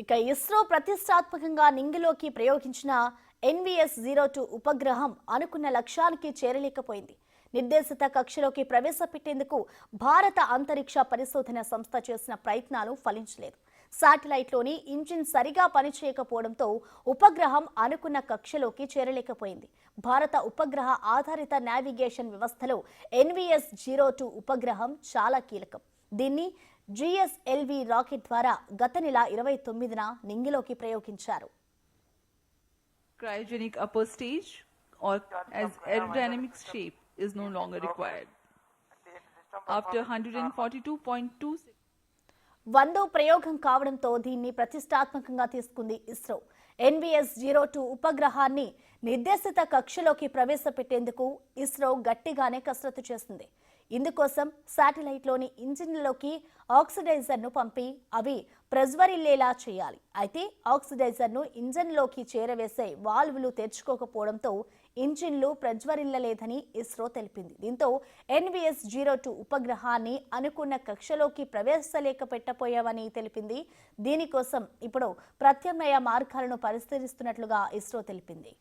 ఇక ఇస్రో ప్రతిష్టాత్మకంగా నింగిలోకి ప్రయోగించిన NVS-02 ఉపగ్రహం అనుకున్న లక్ష్యానికి చేరలేకపోయింది. నిర్దేశిత కక్షలోకి ప్రవేశపెట్టేందుకు భారత అంతరిక్ష పరిశోధన సంస్థ చేసిన ప్రయత్నాలు ఫలించలేదు. శాటిలైట్లోని ఇంజిన్ సరిగా పనిచేయకపోవడంతో ఉపగ్రహం అనుకున్న కక్షలోకి చేరలేకపోయింది. భారత ఉపగ్రహ ఆధారిత నావిగేషన్ వ్యవస్థలో NVS-02 ఉపగ్రహం చాలా కీలకం. దీన్ని GSLV రాకెట్ ద్వారా గత నెల 29న నింగిలోకి ప్రయోగించారు. Cryogenic upper stage or as aerodynamic shape is no longer required. After 142.2 100వ ప్రయోగం కావడంతో దీన్ని ప్రతిష్టాత్మకంగా తీసుకుంది ఇస్రో. NVS-02 ఉపగ్రహాన్ని నిర్దేశిత కక్షలోకి ప్రవేశపెట్టేందుకు ఇస్రో గట్టిగానే కసరత్తు చేస్తుంది. ఇందుకోసం శాటిలైట్లోని ఇంజిన్లలోకి ఆక్సిడైజర్ను పంపి అవి ప్రజ్వరిల్లేలా చేయాలి. అయితే ఆక్సిడైజర్ను ఇంజిన్లోకి చేరవేసే వాల్వులు తెరుచుకోకపోవడంతో ఇంజిన్లు ప్రజ్వరిల్లలేదని ఇస్రో తెలిపింది. దీంతో NVS-02 ఉపగ్రహాన్ని అనుకున్న కక్షలోకి ప్రవేశలేకపోయామని తెలిపింది. దీనికోసం ఇప్పుడు ప్రత్యామ్నాయ మార్గాలను పరిశీలిస్తున్నట్లుగా ఇస్రో తెలిపింది.